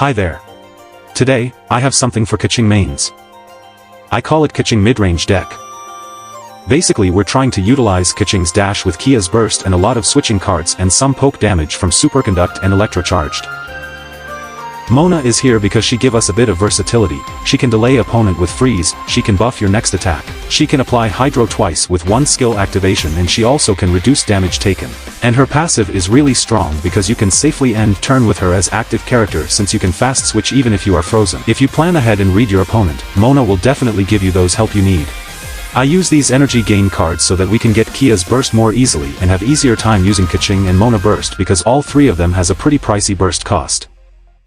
Hi there. Today, I have something for Keqing mains. I call it Keqing mid-range deck. Basically we're trying to utilize Keqing's dash with Kaeya's burst and a lot of switching cards and some poke damage from Superconduct and Electrocharged. Mona is here because she give us a bit of versatility. She can delay opponent with freeze, she can buff your next attack, she can apply Hydro twice with one skill activation, and she also can reduce damage taken. And her passive is really strong because you can safely end turn with her as active character, since you can fast switch even if you are frozen. If you plan ahead and read your opponent, Mona will definitely give you those help you need. I use these energy gain cards so that we can get Kaeya's burst more easily and have easier time using Keqing and Mona burst, because all three of them has a pretty pricey burst cost.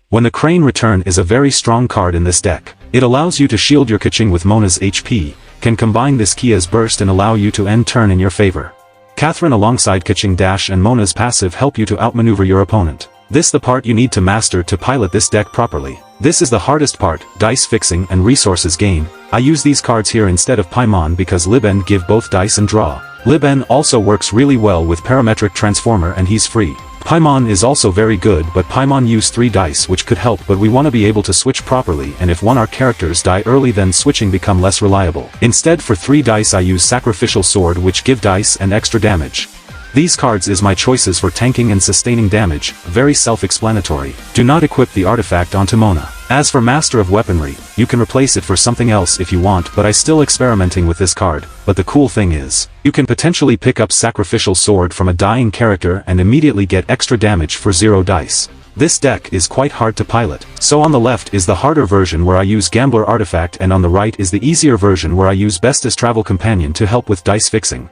When the Crane Return is a very strong card in this deck. It allows you to shield your Keqing with Mona's HP, can combine this Kaeya's burst and allow you to end turn in your favor. Katheryne alongside Keqing dash and Mona's passive help you to outmaneuver your opponent. This the part you need to master to pilot this deck properly. This is the hardest part, dice fixing and resources gain. I use these cards here instead of Paimon because Liben give both dice and draw. Liben also works really well with Parametric Transformer and he's free. Paimon is also very good, but Paimon use 3 dice which could help, but we want to be able to switch properly, and if one our characters die early then switching become less reliable. Instead for 3 dice I use Sacrificial Sword which give dice and extra damage. These cards is my choices for tanking and sustaining damage, very self-explanatory. Do not equip the artifact onto Mona. As for Master of Weaponry, you can replace it for something else if you want, but I still experimenting with this card. But the cool thing is, you can potentially pick up Sacrificial Sword from a dying character and immediately get extra damage for 0 dice. This deck is quite hard to pilot. So on the left is the harder version where I use Gambler Artifact, and on the right is the easier version where I use Bestest Travel Companion to help with dice fixing.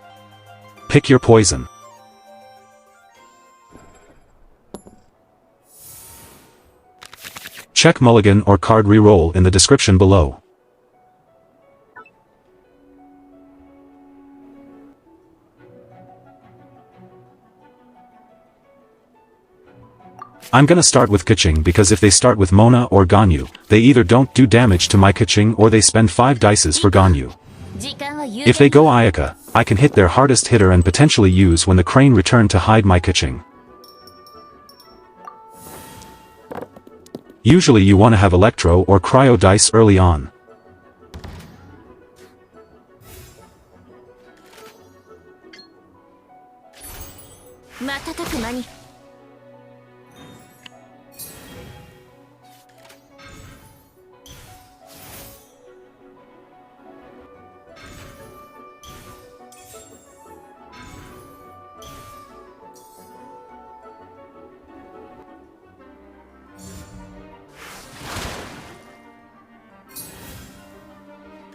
Pick your poison. Check Mulligan or card reroll in the description below. I'm gonna start with Keqing because if they start with Mona or Ganyu, they either don't do damage to my Keqing or they spend 5 dices for Ganyu. If they go Ayaka, I can hit their hardest hitter and potentially use when the Crane Return to hide my Keqing. Usually you want to have Electro or Cryo dice early on.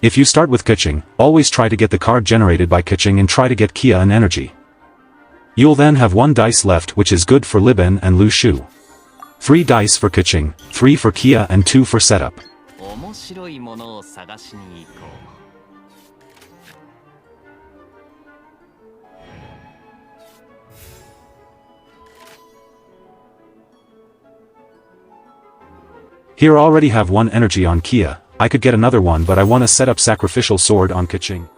If you start with Keqing, always try to get the card generated by Keqing and try to get Kaeya an energy. You'll then have 1 dice left, which is good for Liben and Liu Siu. 3 dice for Keqing, 3 for Kaeya and 2 for setup. Here already have 1 energy on Kaeya. I could get another one, but I want to set up Sacrificial Sword on Keqing.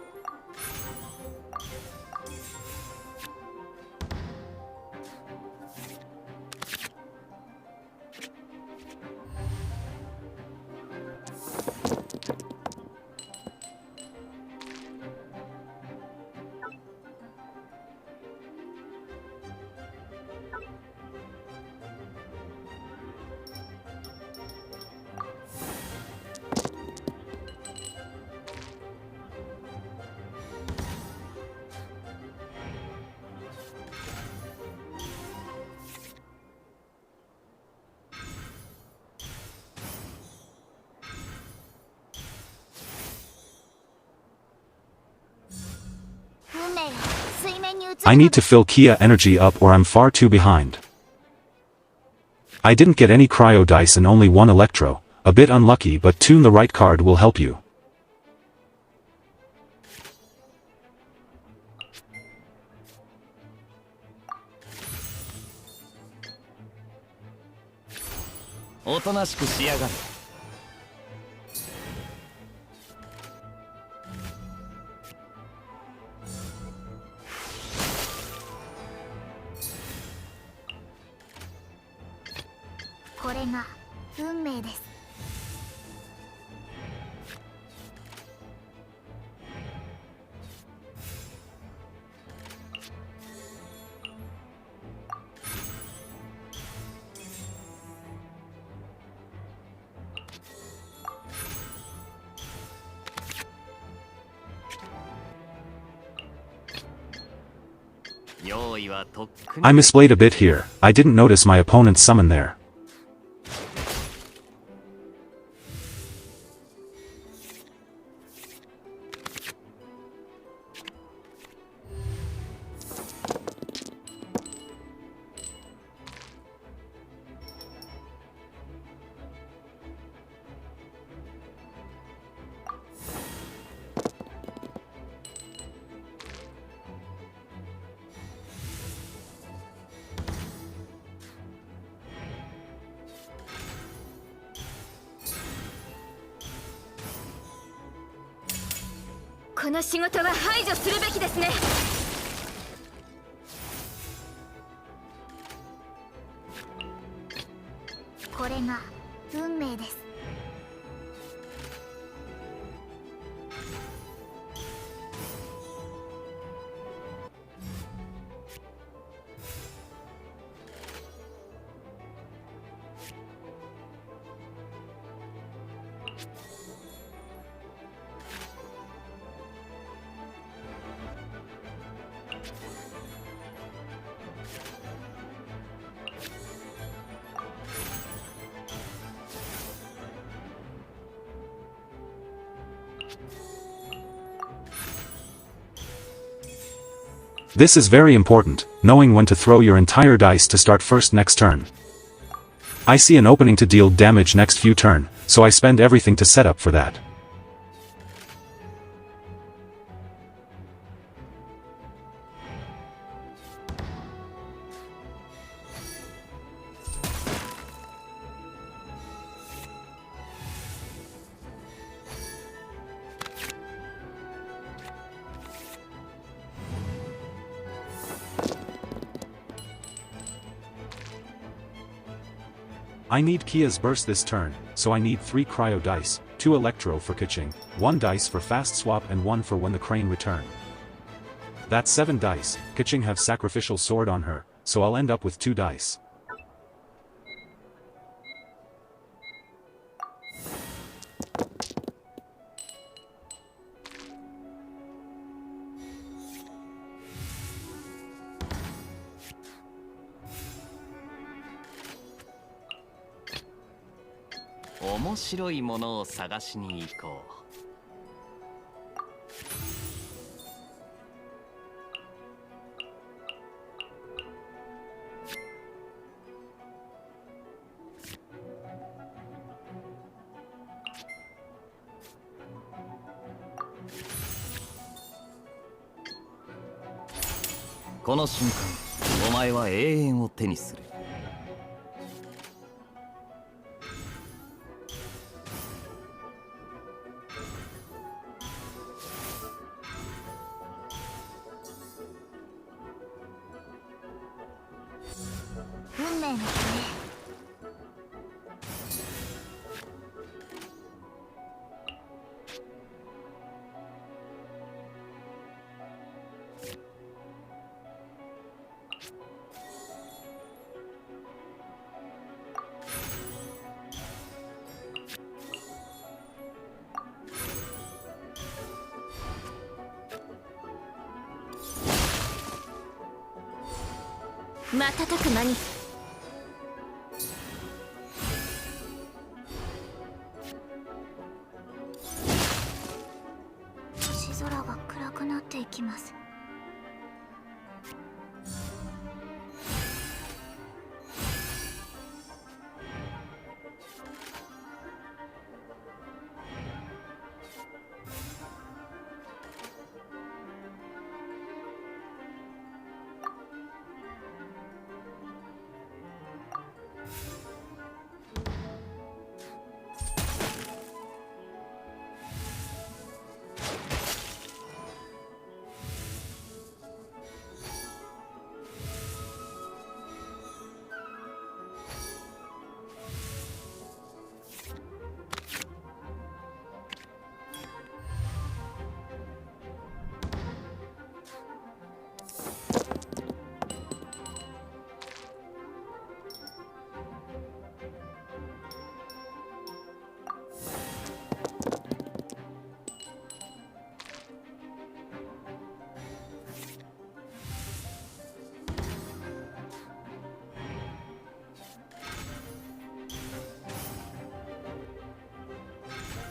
I need to fill Kaeya energy up or I'm far too behind. I didn't get any Cryo dice and only 1 Electro, a bit unlucky, but tune the right card will help you. 運命です。I misplayed a bit here. I didn't notice my opponent's summon there.この仕事は排除するべきですね。これが運命です。This is very important, knowing when to throw your entire dice to start first next turn. I see an opening to deal damage next few turn, so I spend everything to set up for that. I need Kaeya's burst this turn, so I need 3 cryo dice, 2 electro for Keqing, 1 dice for fast swap and 1 for when the crane return. That's 7 dice. Keqing have Sacrificial Sword on her, so I'll end up with 2 dice.この瞬間、お前は永遠を手にする。運命のため。瞬く間に。星空が暗くなっていきます。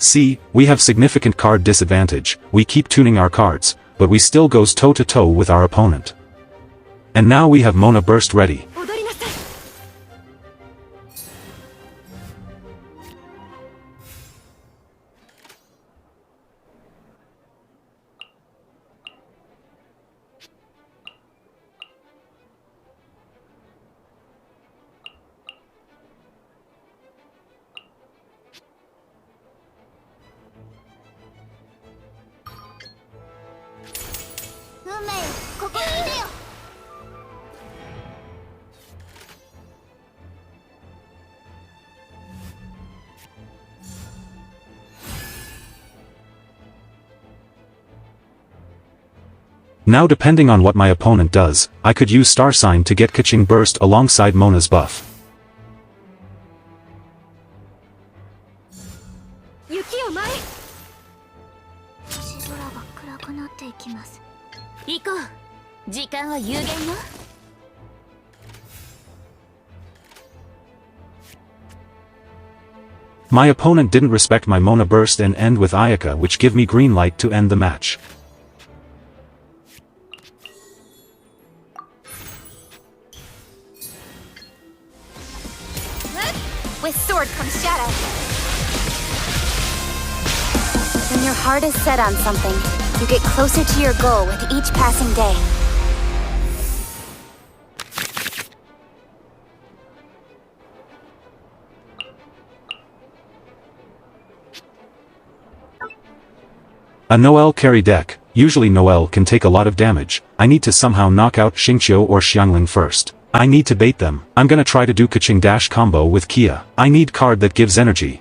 See, we have significant card disadvantage, we keep tuning our cards, but we still goes toe-to-toe with our opponent. And now we have Mona Burst ready. Now depending on what my opponent does, I could use Starsign to get Keqing Burst alongside Mona's buff. My opponent didn't respect my Mona Burst and end with Ayaka, which give me green light to end the match. With sword comes shadow. When your heart is set on something, you get closer to your goal with each passing day. A Noelle carry deck. Usually Noelle can take a lot of damage. I need to somehow knock out Xingqiu or Xiangling first. I need to bait them. I'm gonna try to do Keqing dash combo with Kaeya. I need card that gives energy.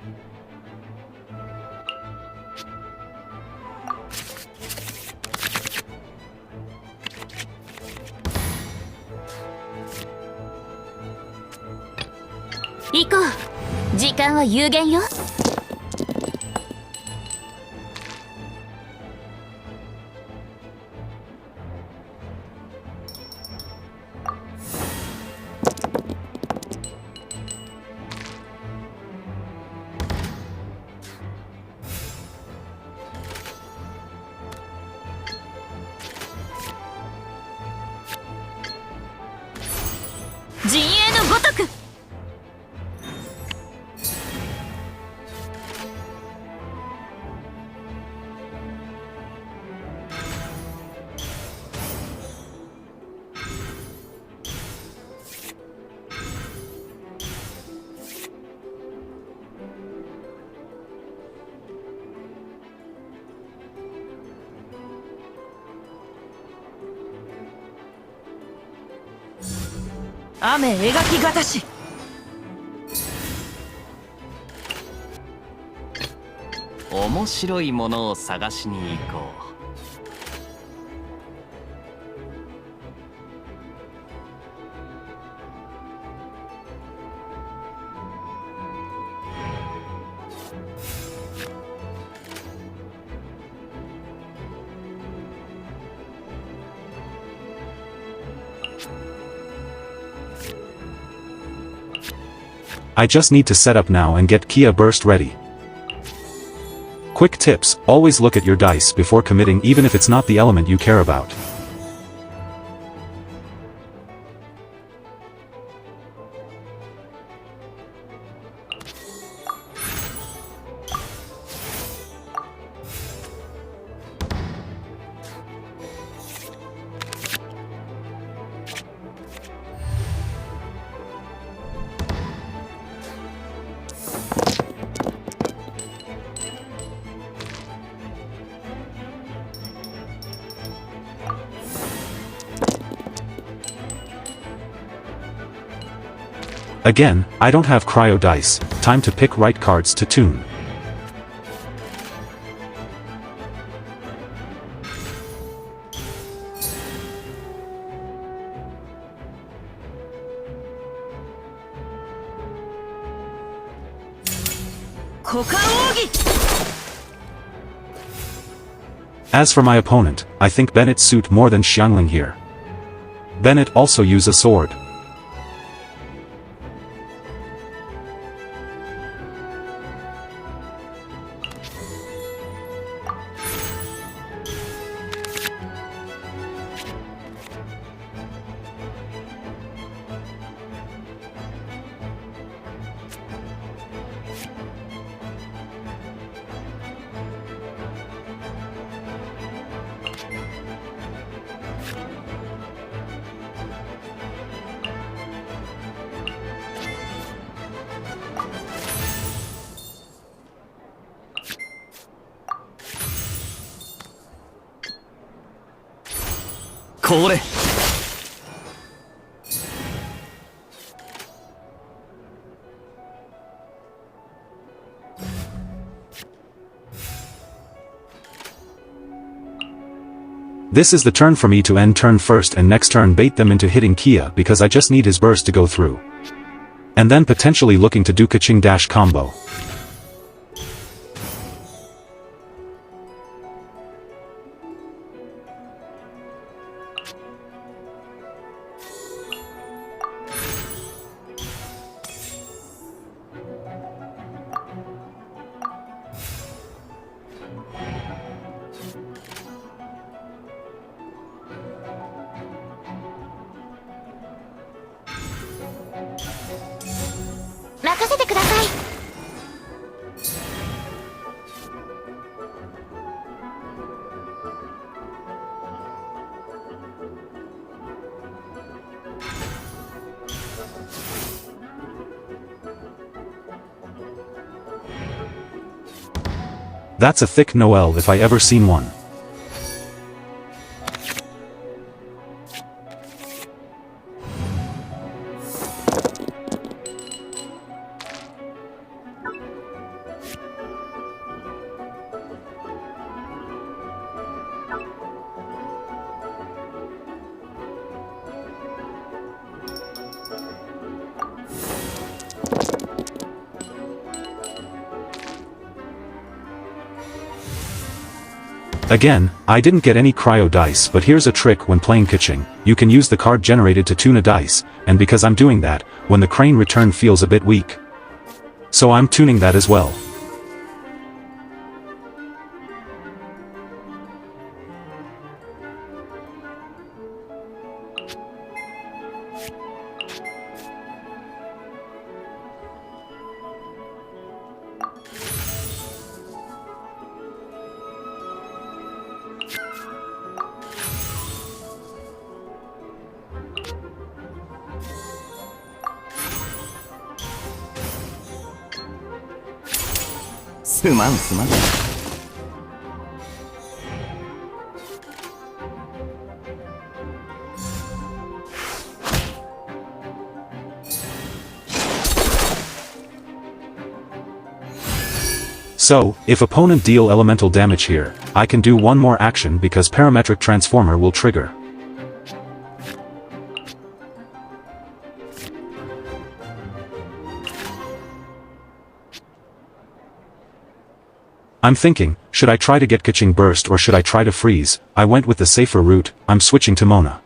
面白いものを探しに行こう。I just need to set up now and get Kaeya Burst ready. Quick tips, always look at your dice before committing even if it's not the element you care about. Again, I don't have cryo dice, time to pick right cards to tune. As for my opponent, I think Bennett suit more than Xiangling here. Bennett also use a sword. これ This is the turn for me to end turn first and next turn bait them into hitting Kaeya because I just need his burst to go through. And then potentially looking to do Keqing dash combo. That's a thick Noel if I ever seen one. Again, I didn't get any cryo dice, but here's a trick when playing Keqing. You can use the card generated to tune a dice, and because I'm doing that, when the crane return feels a bit weak. So I'm tuning that as well. So, if opponent deal elemental damage here, I can do one more action because Parametric Transformer will trigger. I'm thinking, should I try to get Keqing burst or should I try to freeze? I went with the safer route, I'm switching to Mona.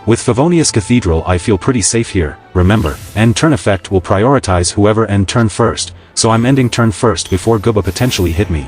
With Favonius Cathedral I feel pretty safe here. Remember, end turn effect will prioritize whoever end turn first, so I'm ending turn first before Guba potentially hit me.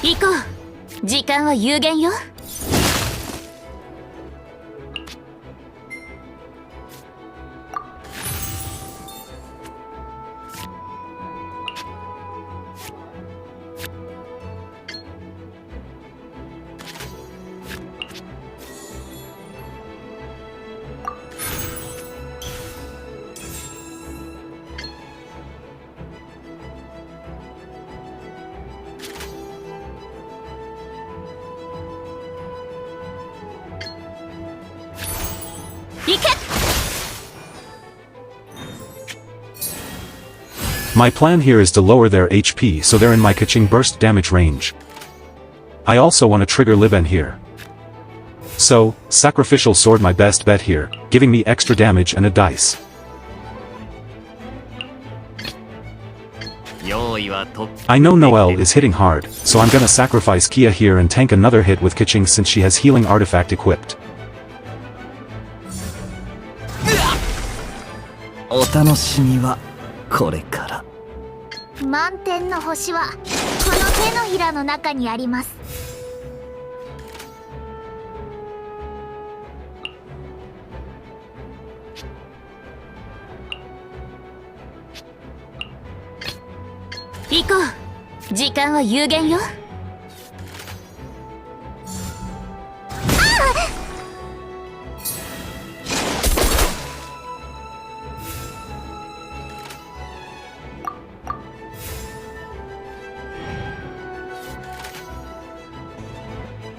行こう。時間は有限よ。My plan here is to lower their HP so they're in my Keqing burst damage range. I also want to trigger Liben here. So, Sacrificial Sword my best bet here, giving me extra damage and a dice. I know Noelle is hitting hard, so I'm gonna sacrifice Kaeya here and tank another hit with Keqing since she has healing artifact equipped. お楽しみはこれから。満天の星はこの手のひらの中にあります。行こう。時間は有限よ。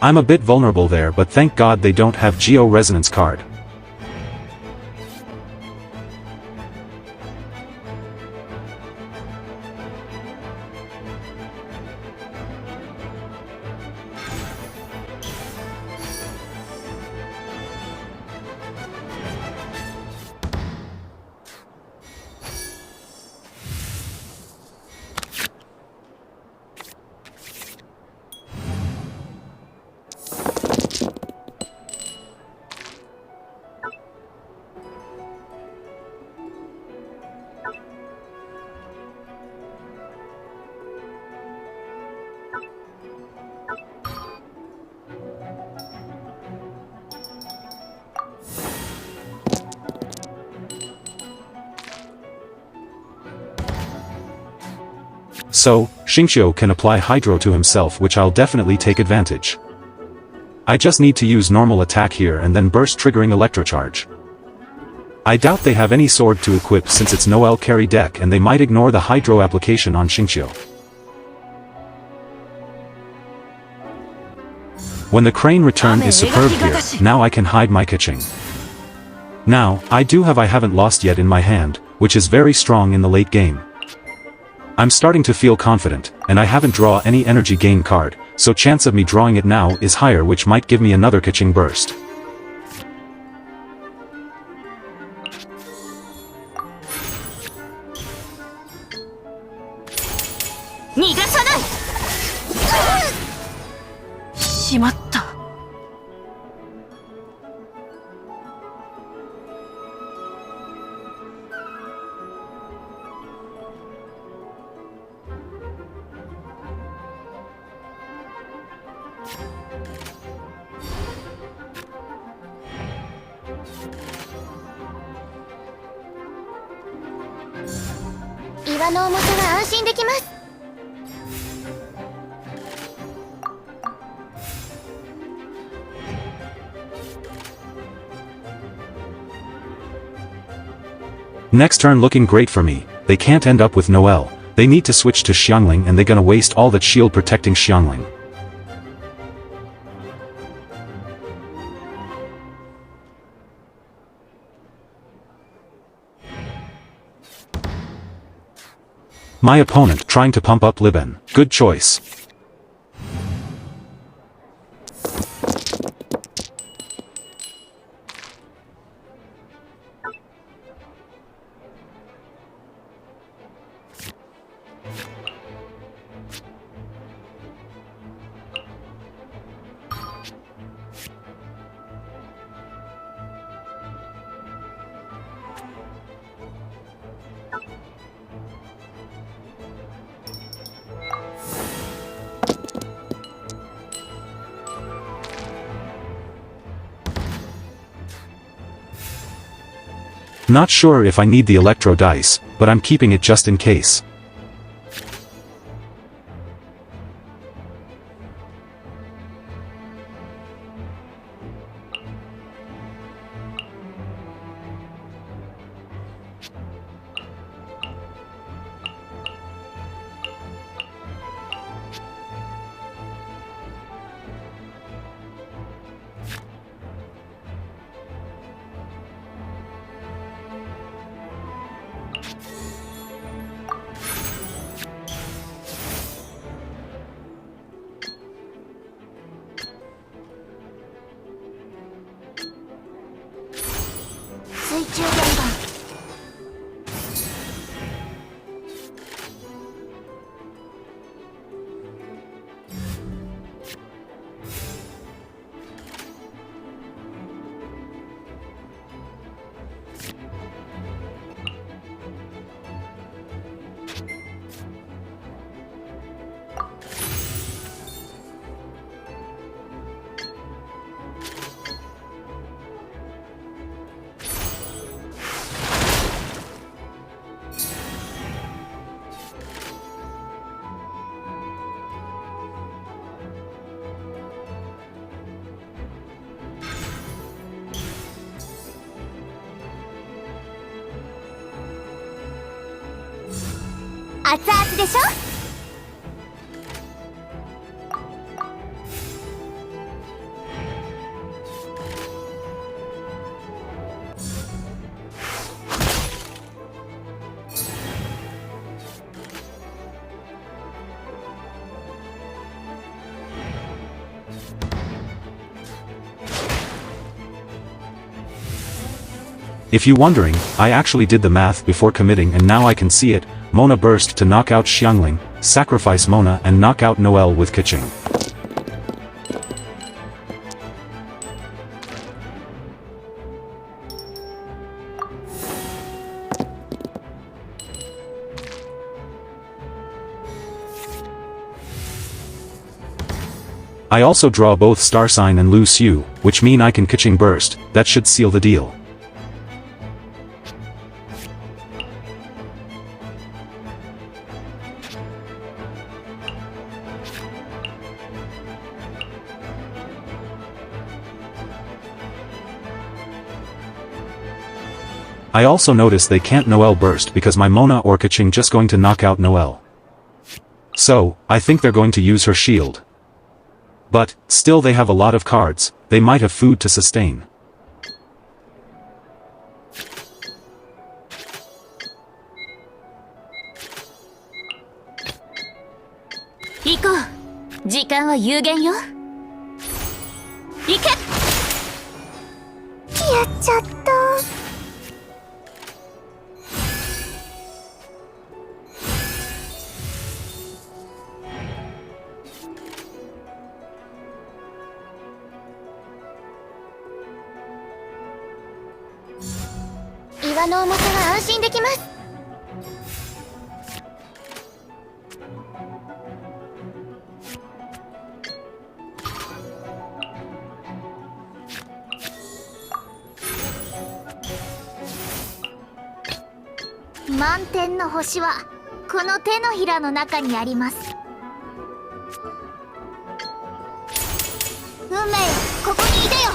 I'm a bit vulnerable there, but thank God they don't have Geo Resonance card. So, Xingqiu can apply Hydro to himself, which I'll definitely take advantage. I just need to use normal attack here and then burst triggering Electrocharge. I doubt they have any sword to equip since it's Noelle carry deck and they might ignore the Hydro application on Xingqiu. When the crane return is superb here, now I can hide my Keqing. Now, I haven't lost yet in my hand, which is very strong in the late game. I'm starting to feel confident, and I haven't draw any energy gain card, so chance of me drawing it now is higher, which might give me another Keqing burst. Next turn looking great for me. They can't end up with Noelle. They need to switch to Xiangling and they gonna waste all that shield protecting Xiangling. My opponent trying to pump up Liben. Good choice. Not sure if I need the electro dice, but I'm keeping it just in case.熱々でしょ。If you're wondering, I actually did the math before committing and now I can see it. Mona burst to knock out Xiangling, sacrifice Mona and knock out Noelle with Keqing. I also draw both Starsign and Liu Siu, which mean I can Keqing burst. That should seal the deal. I also notice they can't Noelle burst because my Mona or Keqing just going to knock out Noelle. So, I think they're going to use her shield. But, still they have a lot of cards, they might have food to sustain. Iko, 時間は有限よ。行け。やっちゃった。岩の重さは安心できます。満天の星はこの手のひらの中にあります。運命、ここにいてよ。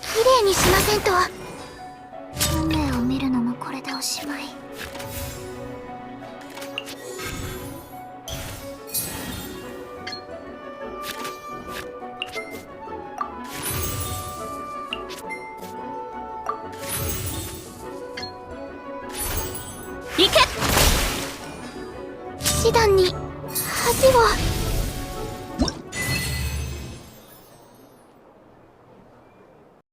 綺麗にしませんと。運命を見るのもこれでおしまい。行け。騎士団に恥を。